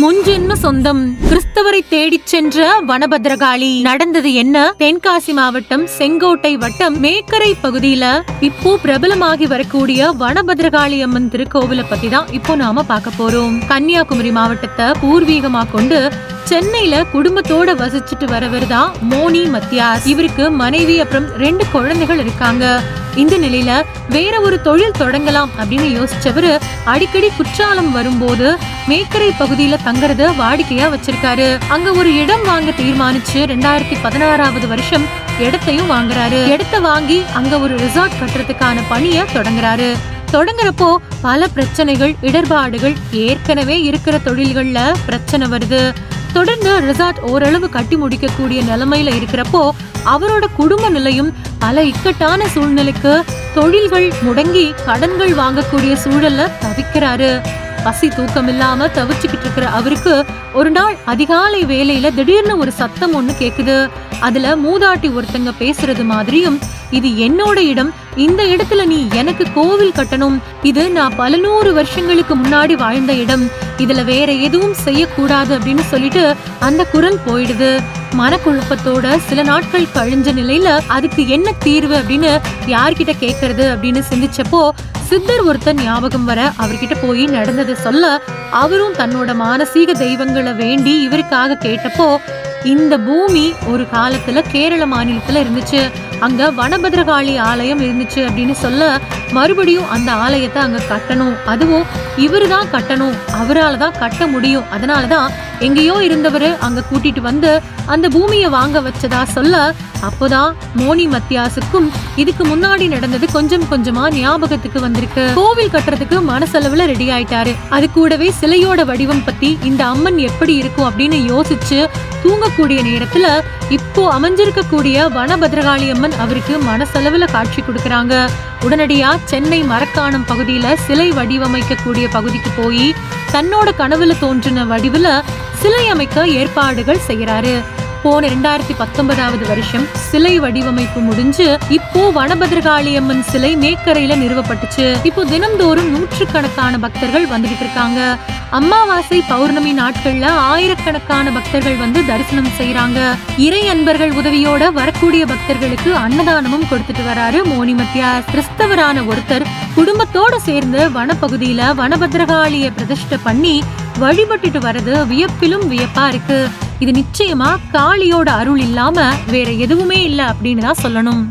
முன்ஜென்ம சொந்தம். கிறிஸ்தவரை தேடிச் சென்ற வனபத்ரகாளி. நடந்தது என்ன? தென்காசி மாவட்டம் செங்கோட்டை வட்டம் மேக்கரை பகுதியில இப்போ பிரபலமாகி வரக்கூடிய வனபத்ரகாளி அம்மன் திருக்கோவிலை பத்தி தான் இப்போ நாம பார்க்க போறோம். கன்னியாகுமரி மாவட்டத்தை பூர்வீகமா கொண்டு சென்னையில குடும்பத்தோட வசிச்சுட்டு வரவர் தான் மோனி மத்தியாஸ். இவருக்கு மனைவி அப்புறம் 2 குழந்தைகள் இருக்காங்க. இந்த நிலையில வேற ஒரு தொழில் தொடங்கலாம் அப்படின்னு யோசிச்சவரு அடிக்கடி குற்றாலம் வரும்போது மேக்கரை பகுதியில தங்கறத வாடிக்கையா வச்சிருக்காரு. அங்க ஒரு இடம் வாங்க தீர்மானிச்சு 2016 வருஷம் இடத்தையும் வாங்குறாரு. இடத்தை வாங்கி அங்க ஒரு ரிசார்ட் கட்டுறதுக்கான பணிய தொடங்குறப்போ பல பிரச்சனைகள், இடர்பாடுகள், ஏற்கனவே இருக்கிற தொழில்கள்ல பிரச்சனை வருது. தொடர்ந்து ரிசார்ட் ஓரளவு கட்டி முடிக்கக்கூடிய நிலைமையில இருக்கிறப்போ அவரோட குடும்ப நிலையும் பல இக்கட்டான சூழ்நிலைக்கு தொழில்கள் முடங்கி கடன்கள் வாங்கக்கூடிய சூழல்ல தவிக்கிறாரு. பசி தூக்கம் இல்லாம தவிச்சுக்கிட்டு இருக்கிற அவருக்கு ஒரு நாள் அதிகாலை வேலையில திடீர்னு ஒரு சத்தம் ஒண்ணு கேக்குது. அதுல மூதாட்டி ஒருத்தங்க பேசுறது மாதிரியும், இது என்னோட இடம், இந்த இடத்துல நீ எனக்கு கோவில் கட்டணும், இது நான் பல 100 வருஷங்களுக்கு முன்னாடி வாழ்ந்த இடம், இதுல வேற எதுவும் செய்யக்கூடாது அப்படின்னு சொல்லிட்டு அந்த குரல் போயிடுது. மனக்குழப்பத்தோட சில நாட்கள் கழிஞ்ச நிலையில அதுக்கு என்ன தீர்வு அப்படின்னு யார்கிட்ட கேட்கறது அப்படின்னு சிந்திச்சப்போ சித்தர் ஒருத்தர் ஞாபகம் வர அவர்கிட்ட போய் நடந்ததை சொல்ல அவரும் தன்னோட மானசீக தெய்வங்களை வேண்டி இவருக்காக கேட்டப்போ, இந்த பூமி ஒரு காலத்துல கேரள மாநிலத்துல இருந்துச்சு, அங்க வனபத்ரகாளி ஆலயம் இருந்துச்சு அப்படின்னு சொல்ல மறுபடியும் அந்த ஆலயத்தை அங்க கட்டணும், அதுவும் இவரு தான் கட்டணும், அவரால் தான் கட்ட முடியும், அதனாலதான் எங்கேயோ இருந்தவரு அங்க கூட்டிட்டு வந்து அந்த பூமியை வாங்க வச்சதா சொல்ல அப்போதான் மோனி மத்தியாசுக்கும் இதுக்கு முன்னாடி நடந்தது கொஞ்சம் கொஞ்சமா ஞாபகத்துக்கு வந்திருக்கு. கோவில் கட்டுறதுக்கு மனசளவுல ரெடி ஆயிட்டாரு. அது கூடவே சிலையோட வடிவம் பத்தி இந்த அம்மன் எப்படி இருக்கும் அப்படின்னு யோசிச்சு தூங்கக்கூடிய நேரத்துல இப்போ அமைஞ்சிருக்கக்கூடிய வனபத்ரகாளி அம்மன் அவருக்கு மனசளவுல காட்சி கொடுக்கறாங்க. உடனடியா சென்னை மரக்காணம் பகுதியில சிலை வடிவமைக்கக்கூடிய பகுதிக்கு போய் தன்னோட கனவுல தோன்றின வடிவுல சிலை அமைக்க ஏற்பாடுகள் செய்யறாரு. போன 2019 வருஷம் சிலை வடிவமைப்பு முடிஞ்சு இப்போ வனபத்ரகாளி அம்மன் சிலை மேக்கரையில நிறுவப்பட்டுச்சு. இப்போ தினம்தோறும் 100கணக்கான பக்தர்கள் வந்துகிட்டு இருக்காங்க. அமாவாசை பௌர்ணமி நாட்கள்ல ஆயிரக்கணக்கான பக்தர்கள் வந்து தரிசனம் செய்யறாங்க. இறை அன்பர்கள் உதவியோட வரக்கூடிய பக்தர்களுக்கு அன்னதானமும் கொடுத்துட்டு வராரு மோனி மத்தியாஸ். கிறிஸ்தவரான ஒருத்தர் குடும்பத்தோட சேர்ந்து வனப்பகுதியில வனபத்ரகாளிய பிரதிஷ்டை பண்ணி வழிபட்டுட்டு வர்றது வியப்பிலும் வியப்பா இருக்கு. இது நிச்சயமா காளியோட அருள் இல்லாம வேற எதுவுமே இல்லை அப்படின்னு தான் சொல்லணும்.